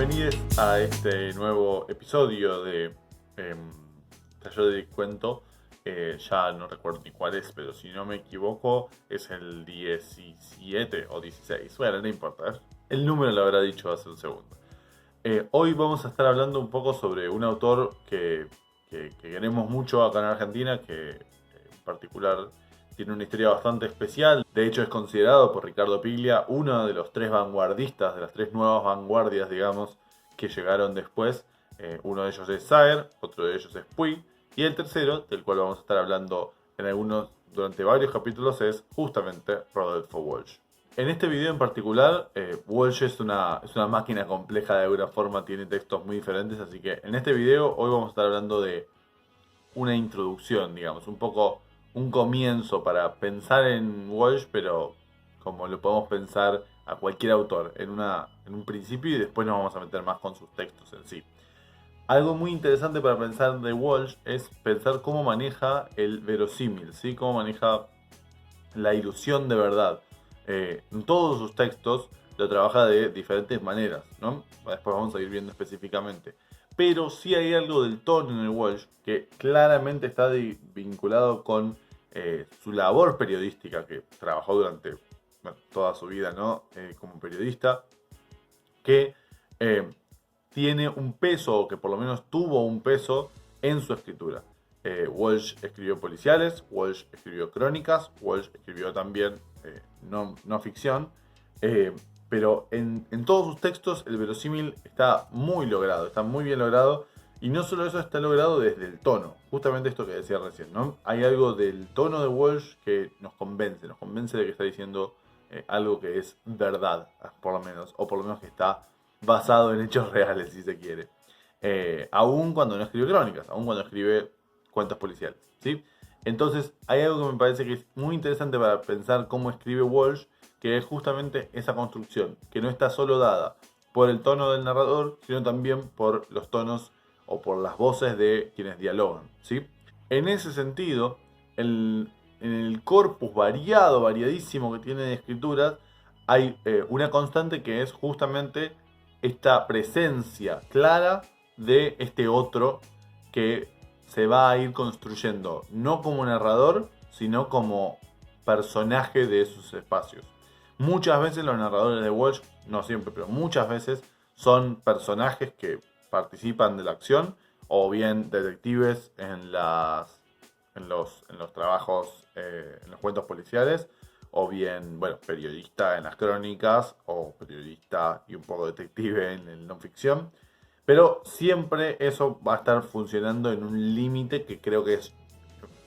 bienvenidos a este nuevo episodio de Taller de Cuento. Ya no recuerdo ni cuál es, pero si no me equivoco es el 17 o 16. Bueno, no importa, el número lo habrá dicho hace un segundo. Hoy vamos a estar hablando un poco sobre un autor que queremos mucho acá en Argentina, que en particular tiene una historia bastante especial. De hecho es considerado por Ricardo Piglia uno de los tres vanguardistas, de las tres nuevas vanguardias, digamos, que llegaron después. Uno de ellos es Saer, otro de ellos es Puig, y el tercero, del cual vamos a estar hablando durante varios capítulos, es justamente Rodolfo Walsh. En este video en particular, Walsh es una máquina compleja de alguna forma, tiene textos muy diferentes, así que en este video hoy vamos a estar hablando de una introducción, digamos, un poco un comienzo para pensar en Walsh, pero como lo podemos pensar a cualquier autor, en un principio, y después nos vamos a meter más con sus textos en sí. Algo muy interesante para pensar de Walsh es pensar cómo maneja el verosímil, ¿sí? Cómo maneja la ilusión de verdad. En todos sus textos lo trabaja de diferentes maneras, ¿no? Después vamos a ir viendo específicamente. Pero sí hay algo del tono en el Walsh que claramente está vinculado con su labor periodística, que trabajó durante toda su vida, ¿no? Como periodista, que tiene un peso, o que por lo menos tuvo un peso en su escritura. Walsh escribió policiales, Walsh escribió crónicas, Walsh escribió también no ficción, pero en todos sus textos el verosímil está muy logrado, está muy bien logrado, y no solo eso, está logrado desde el tono, justamente esto que decía recién, ¿no? Hay algo del tono de Walsh que nos convence de que está diciendo algo que es verdad, por lo menos, o por lo menos que está basado en hechos reales, si se quiere. Aún cuando no escribe crónicas, aún cuando escribe cuentos policiales, ¿sí? Entonces hay algo que me parece que es muy interesante para pensar cómo escribe Walsh, que es justamente esa construcción, que no está solo dada por el tono del narrador, sino también por los tonos o por las voces de quienes dialogan, ¿sí? En ese sentido, en el corpus variadísimo que tiene de escrituras, hay una constante que es justamente esta presencia clara de este otro que se va a ir construyendo no como narrador, sino como personaje de esos espacios. Muchas veces los narradores de Walsh, no siempre, pero muchas veces son personajes que participan de la acción, o bien detectives en los trabajos, en los cuentos policiales, o bien, bueno, periodista en las crónicas, o periodista y un poco detective en el no ficción. Pero siempre eso va a estar funcionando en un límite que creo que es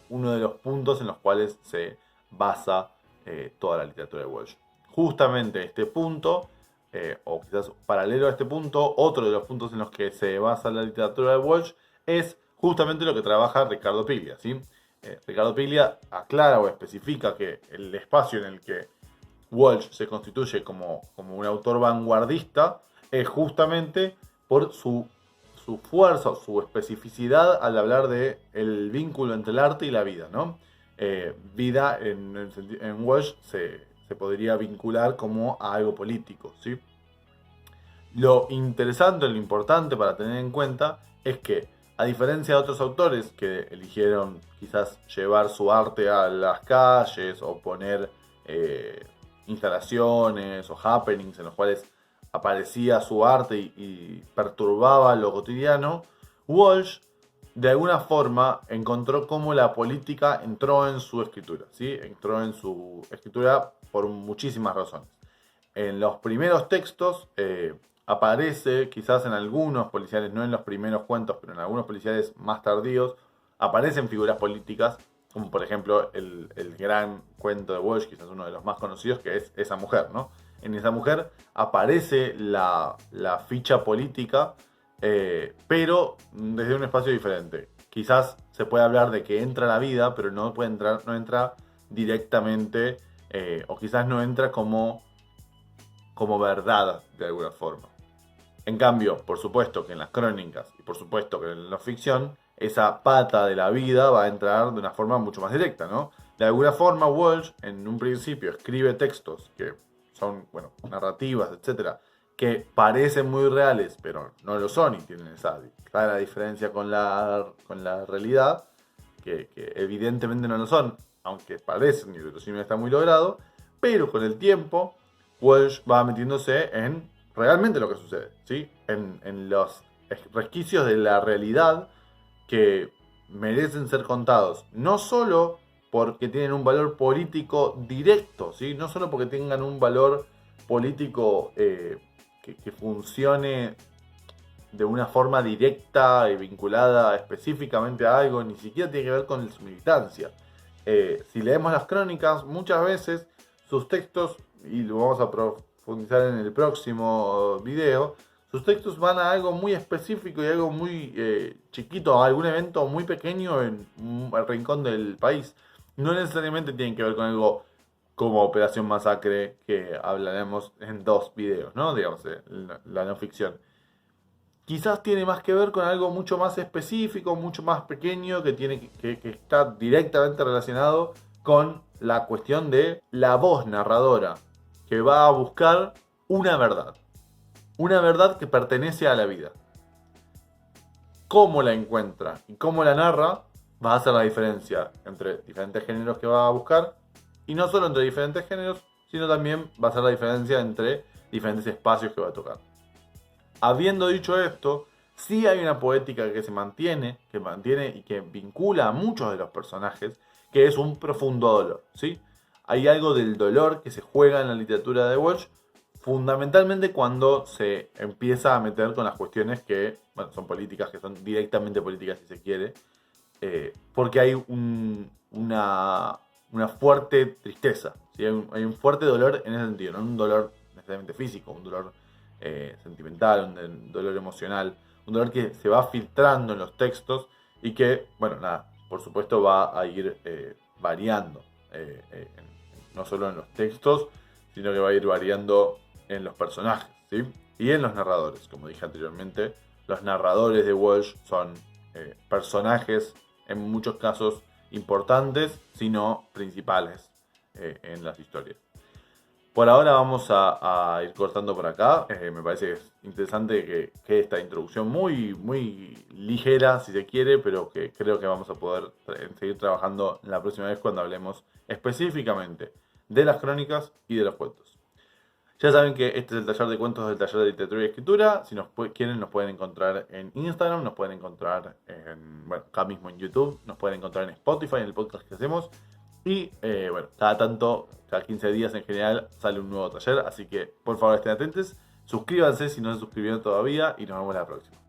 uno de los puntos en los cuales se basa toda la literatura de Walsh. Justamente este punto, o quizás paralelo a este punto, otro de los puntos en los que se basa la literatura de Walsh es justamente lo que trabaja Ricardo Piglia, ¿sí? Ricardo Piglia aclara o especifica que el espacio en el que Walsh se constituye como un autor vanguardista es justamente por su fuerza, su especificidad al hablar de el vínculo entre el arte y la vida, ¿no? Vida en Walsh se podría vincular como a algo político, ¿sí? Lo interesante, lo importante para tener en cuenta es que, a diferencia de otros autores que eligieron quizás llevar su arte a las calles o poner instalaciones o happenings en los cuales aparecía su arte y perturbaba lo cotidiano, Walsh de alguna forma encontró cómo la política entró en su escritura, ¿sí? Entró en su escritura por muchísimas razones. En los primeros textos aparece, quizás en algunos policiales, no en los primeros cuentos, pero en algunos policiales más tardíos, aparecen figuras políticas, como por ejemplo el gran cuento de Walsh, quizás uno de los más conocidos, que es Esa mujer, ¿no? En Esa mujer aparece la ficha política, pero desde un espacio diferente. Quizás se puede hablar de que entra a la vida, pero no entra directamente, o quizás no entra como verdad de alguna forma. En cambio, por supuesto que en las crónicas y por supuesto que en la ficción, esa pata de la vida va a entrar de una forma mucho más directa, ¿no? De alguna forma, Walsh en un principio escribe textos que son, bueno, narrativas, etcétera, que parecen muy reales, pero no lo son y tienen esa clara diferencia con la realidad, que evidentemente no lo son, aunque parecen y el verosímil está muy logrado, pero con el tiempo Welsh va metiéndose en realmente lo que sucede, ¿sí? En los resquicios de la realidad que merecen ser contados, no solo porque tienen un valor político directo, ¿sí? No solo porque tengan un valor político que funcione de una forma directa y vinculada específicamente a algo, ni siquiera tiene que ver con su militancia. Si leemos las crónicas, muchas veces sus textos, y lo vamos a profundizar en el próximo video, sus textos van a algo muy específico y algo muy chiquito, a algún evento muy pequeño en un rincón del país. No necesariamente tienen que ver con algo como Operación Masacre, que hablaremos en 2 videos, ¿no? Digamos, la no ficción. Quizás tiene más que ver con algo mucho más específico, mucho más pequeño, que está directamente relacionado con la cuestión de la voz narradora, que va a buscar una verdad que pertenece a la vida. Cómo la encuentra y cómo la narra va a hacer la diferencia entre diferentes géneros que va a buscar, y no solo entre diferentes géneros, sino también va a hacer la diferencia entre diferentes espacios que va a tocar. Habiendo dicho esto, sí hay una poética que se mantiene y que vincula a muchos de los personajes, que es un profundo dolor, ¿sí? Hay algo del dolor que se juega en la literatura de Welsh, fundamentalmente cuando se empieza a meter con las cuestiones que, bueno, son políticas, que son directamente políticas si se quiere, porque hay una fuerte tristeza, ¿sí? Hay un fuerte dolor en ese sentido, no un dolor necesariamente físico, un dolor sentimental, un dolor emocional, un dolor que se va filtrando en los textos y que, bueno, nada, por supuesto va a ir variando, no solo en los textos, sino que va a ir variando en los personajes, ¿sí? Y en los narradores, como dije anteriormente, los narradores de Welsh son personajes en muchos casos importantes, sino principales en las historias. Por ahora vamos a ir cortando por acá. Me parece que es interesante que esta introducción muy, muy ligera, si se quiere, pero que creo que vamos a poder seguir trabajando la próxima vez cuando hablemos específicamente de las crónicas y de los cuentos. Ya saben que este es el taller de cuentos del taller de literatura y escritura. Si quieren, nos pueden encontrar en Instagram, nos pueden encontrar acá mismo en YouTube, nos pueden encontrar en Spotify, en el podcast que hacemos. Y cada 15 días en general sale un nuevo taller, así que por favor estén atentos, suscríbanse si no se suscribieron todavía y nos vemos la próxima.